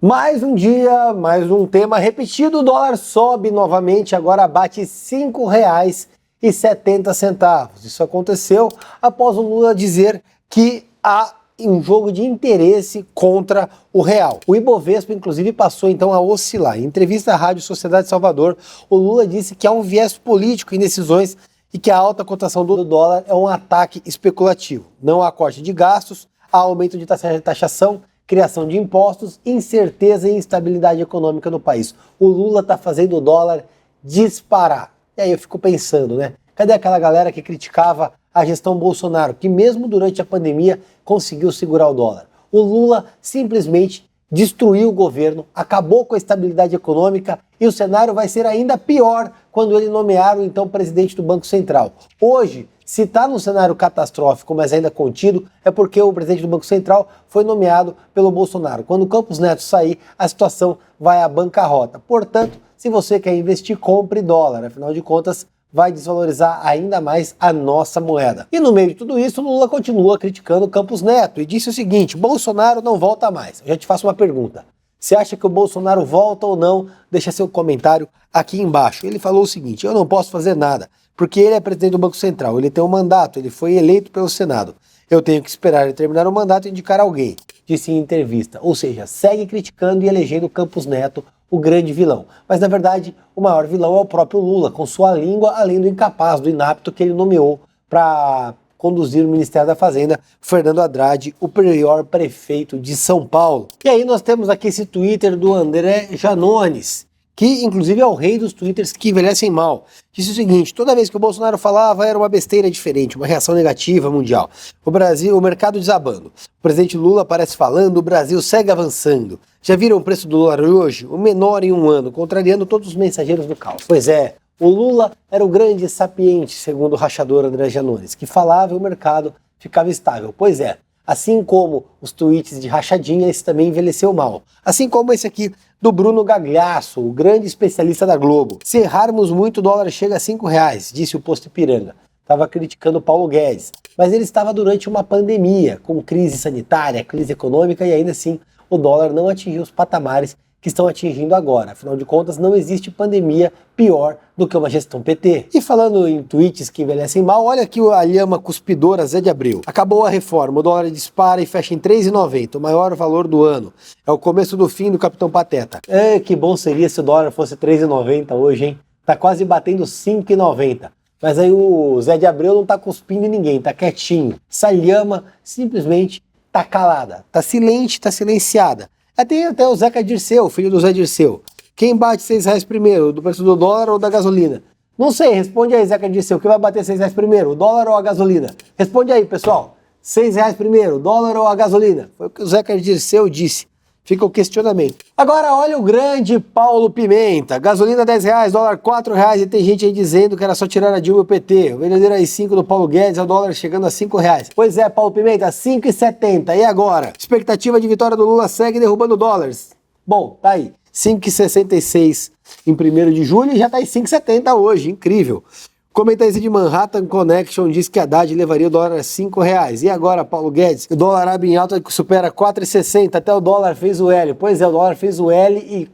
Mais um dia, mais um tema repetido, o dólar sobe novamente, agora bate R$ 5,70. Isso aconteceu após o Lula dizer que há um jogo de interesse contra o real. O Ibovespa, inclusive, passou então a oscilar. Em entrevista à Rádio Sociedade de Salvador, o Lula disse que há um viés político em decisões e que a alta cotação do dólar é um ataque especulativo. Não há corte de gastos, há aumento de taxação, criação de impostos, incerteza e instabilidade econômica no país. O Lula está fazendo o dólar disparar. E aí eu fico pensando, né? Cadê aquela galera que criticava a gestão Bolsonaro, que mesmo durante a pandemia conseguiu segurar o dólar? O Lula simplesmente destruiu o governo, acabou com a estabilidade econômica e o cenário vai ser ainda pior quando ele nomear o então presidente do Banco Central. Hoje, se está num cenário catastrófico, mas ainda contido, é porque o presidente do Banco Central foi nomeado pelo Bolsonaro. Quando o Campos Neto sair, a situação vai à bancarrota. Portanto, se você quer investir, compre dólar. Afinal de contas, vai desvalorizar ainda mais a nossa moeda. E no meio de tudo isso, Lula continua criticando o Campos Neto e disse o seguinte: Bolsonaro não volta mais. Eu já te faço uma pergunta. Você acha que o Bolsonaro volta ou não? Deixa seu comentário aqui embaixo. Ele falou o seguinte: eu não posso fazer nada, porque ele é presidente do Banco Central, ele tem um mandato, ele foi eleito pelo Senado. Eu tenho que esperar ele terminar o mandato e indicar alguém, disse em entrevista. Ou seja, segue criticando e elegendo Campos Neto o grande vilão. Mas, na verdade, o maior vilão é o próprio Lula, com sua língua, além do incapaz, do inapto que ele nomeou para conduzir o Ministério da Fazenda, Fernando Haddad, o pior prefeito de São Paulo. E aí nós temos aqui esse Twitter do André Janones, que inclusive é o rei dos twitters que envelhecem mal. Disse o seguinte: toda vez que o Bolsonaro falava era uma besteira diferente, uma reação negativa mundial. O Brasil, o mercado desabando. O presidente Lula aparece falando, o Brasil segue avançando. Já viram o preço do dólar hoje? O menor em um ano, contrariando todos os mensageiros do caos. Pois é, o Lula era o grande sapiente, segundo o rachador André Janones, que falava e o mercado ficava estável. Pois é, assim como os tweets de rachadinha, esse também envelheceu mal. Assim como esse aqui do Bruno Gagliasso, o grande especialista da Globo. Se errarmos muito, o dólar chega a R$5, disse o Posto Ipiranga. Estava criticando Paulo Guedes. Mas ele estava durante uma pandemia, com crise sanitária, crise econômica, e ainda assim o dólar não atingiu os patamares que estão atingindo agora. Afinal de contas, não existe pandemia pior do que uma gestão PT. E falando em tweets que envelhecem mal, olha aqui a lhama cuspidora Zé de Abril. Acabou a reforma, o dólar dispara e fecha em R$ 3,90, o maior valor do ano. É o começo do fim do Capitão Pateta. Que bom seria se o dólar fosse R$ 3,90 hoje, hein? Tá quase batendo R$ 5,90. Mas aí o Zé de Abril não tá cuspindo em ninguém, tá quietinho. Essa lhama simplesmente tá calada, tá silente, tá silenciada. Tem até o Zeca Dirceu, filho do Zé Dirceu. Quem bate R$6 primeiro, do preço do dólar ou da gasolina? Não sei, responde aí, Zeca Dirceu. Quem vai bater R$6 primeiro, o dólar ou a gasolina? Responde aí, pessoal. R$6 primeiro, o dólar ou a gasolina? Foi o que o Zeca Dirceu disse. Fica o questionamento. Agora olha o grande Paulo Pimenta. Gasolina R$10, dólar R$4 e tem gente aí dizendo que era só tirar a Dilma e o PT. O verdadeiro AI-5 do Paulo Guedes, o dólar chegando a R$5. Pois é, Paulo Pimenta, R$5,70. E agora? Expectativa de vitória do Lula segue derrubando dólares. Bom, tá aí. 5,66 em 1º de julho e já tá em 5,70 hoje. Incrível. Comentarista de Manhattan Connection diz que Haddad levaria o dólar a R$5. E agora, Paulo Guedes? O dólar abre em alta que supera 4,60. Até o dólar fez o L. Pois é, o dólar fez o L e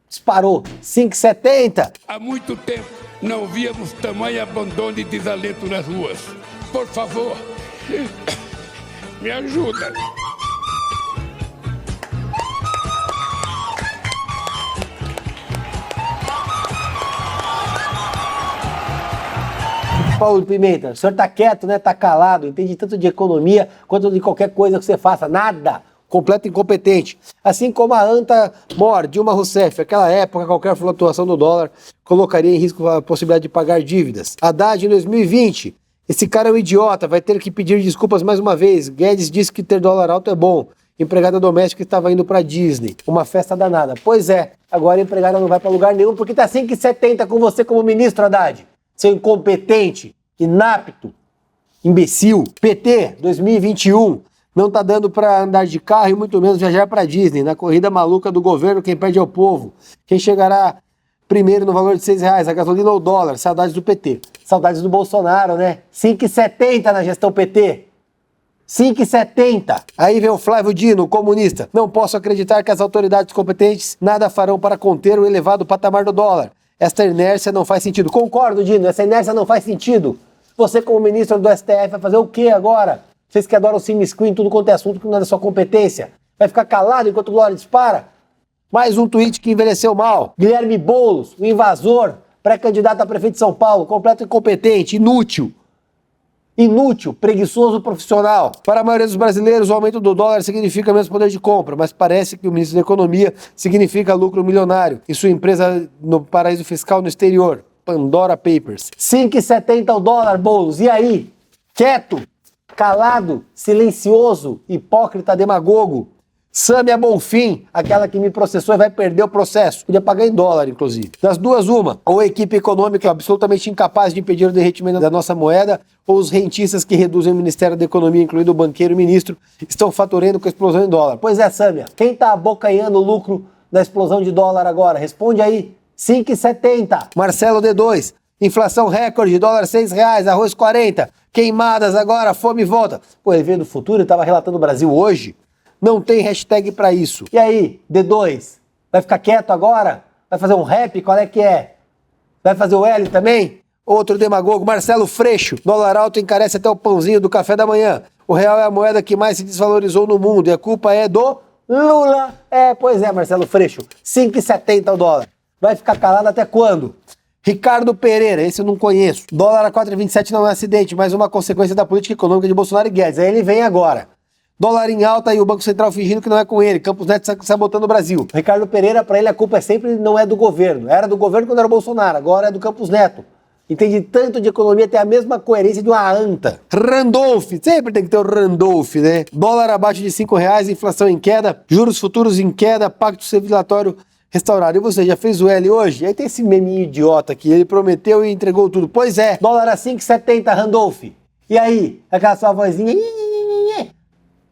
disparou. 5,70. Há muito tempo não víamos tamanho abandono e desalento nas ruas. Por favor, me ajuda. Paulo Pimenta, o senhor tá quieto, né? Tá calado, entende tanto de economia quanto de qualquer coisa que você faça. Nada. Completo incompetente. Assim como a Anta Mor, Dilma Rousseff, naquela época, qualquer flutuação do dólar colocaria em risco a possibilidade de pagar dívidas. Haddad em 2020, esse cara é um idiota, vai ter que pedir desculpas mais uma vez. Guedes disse que ter dólar alto é bom. Empregada doméstica estava indo pra Disney. Uma festa danada. Pois é, agora a empregada não vai pra lugar nenhum porque tá 5,70 com você como ministro, Haddad. Seu incompetente, inapto, imbecil. PT 2021, não tá dando pra andar de carro e muito menos viajar pra Disney. Na corrida maluca do governo, quem perde é o povo. Quem chegará primeiro no valor de R$6, a gasolina ou o dólar? Saudades do PT. Saudades do Bolsonaro, né? 5,70 na gestão PT. 5,70. Aí vem o Flávio Dino, comunista. Não posso acreditar que as autoridades competentes nada farão para conter o elevado patamar do dólar. Esta inércia não faz sentido. Concordo, Dino, essa inércia não faz sentido. Você, como ministro do STF, vai fazer o quê agora? Vocês que adoram se imiscuir em tudo quanto é assunto que não é da sua competência. Vai ficar calado enquanto o dólar dispara? Mais um tweet que envelheceu mal. Guilherme Boulos, o invasor, pré-candidato a prefeito de São Paulo, completo incompetente, inútil. Inútil, preguiçoso profissional. Para a maioria dos brasileiros, o aumento do dólar significa menos poder de compra, mas parece que o ministro da Economia significa lucro milionário e sua empresa no paraíso fiscal no exterior. Pandora Papers. 5,70 o dólar, Boulos. E aí? Quieto, calado, silencioso, hipócrita, demagogo. Sâmia Bonfim, aquela que me processou e vai perder o processo. Podia pagar em dólar, inclusive. Das duas, uma. Ou a equipe econômica absolutamente incapaz de impedir o derretimento da nossa moeda, ou os rentistas que reduzem o Ministério da Economia, incluindo o banqueiro e o ministro, estão faturando com a explosão em dólar. Pois é, Sâmia. Quem tá abocanhando o lucro da explosão de dólar agora? Responde aí. 5,70. Marcelo D2. Inflação recorde, dólar R$6, arroz 40. Queimadas agora, fome volta. Pô, ele veio do futuro e tava relatando o Brasil hoje. Não tem hashtag pra isso. E aí, D2? Vai ficar quieto agora? Vai fazer um rap? Qual é que é? Vai fazer o L também? Outro demagogo, Marcelo Freixo. Dólar alto encarece até o pãozinho do café da manhã. O real é a moeda que mais se desvalorizou no mundo e a culpa é do Lula. Pois é, Marcelo Freixo. 5,70 o dólar. Vai ficar calado até quando? Ricardo Pereira, esse eu não conheço. Dólar a 4,27 não é um acidente, mas uma consequência da política econômica de Bolsonaro e Guedes. Aí ele vem agora. Dólar em alta e o Banco Central fingindo que não é com ele. Campos Neto sabotando o Brasil. Ricardo Pereira, para ele, a culpa sempre não é do governo. Era do governo quando era o Bolsonaro, agora é do Campos Neto. Entende tanto de economia, tem a mesma coerência de uma anta. Randolph, sempre tem que ter o Randolph, né? Dólar abaixo de R$5, inflação em queda, juros futuros em queda, pacto civilizatório restaurado. E você, já fez o L hoje? Aí tem esse meminho idiota aqui, ele prometeu e entregou tudo. Pois é, dólar a 5,70, Randolph. E aí, aquela sua vozinha...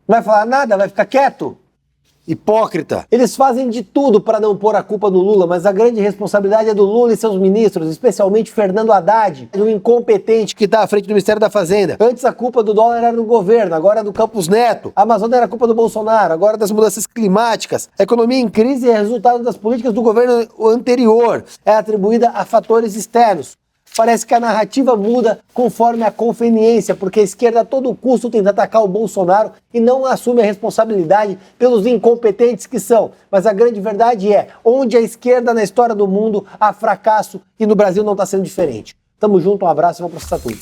Não vai falar nada? Vai ficar quieto? Hipócrita. Eles fazem de tudo para não pôr a culpa no Lula, mas a grande responsabilidade é do Lula e seus ministros, especialmente Fernando Haddad, um incompetente que está à frente do Ministério da Fazenda. Antes a culpa do dólar era do governo, agora é do Campos Neto. A Amazônia era culpa do Bolsonaro, agora das mudanças climáticas. A economia em crise é resultado das políticas do governo anterior. É atribuída a fatores externos. Parece que a narrativa muda conforme a conveniência, porque a esquerda a todo custo tenta atacar o Bolsonaro e não assume a responsabilidade pelos incompetentes que são. Mas a grande verdade é, onde a esquerda na história do mundo há fracasso e no Brasil não está sendo diferente. Tamo junto, um abraço e vamos processar tudo.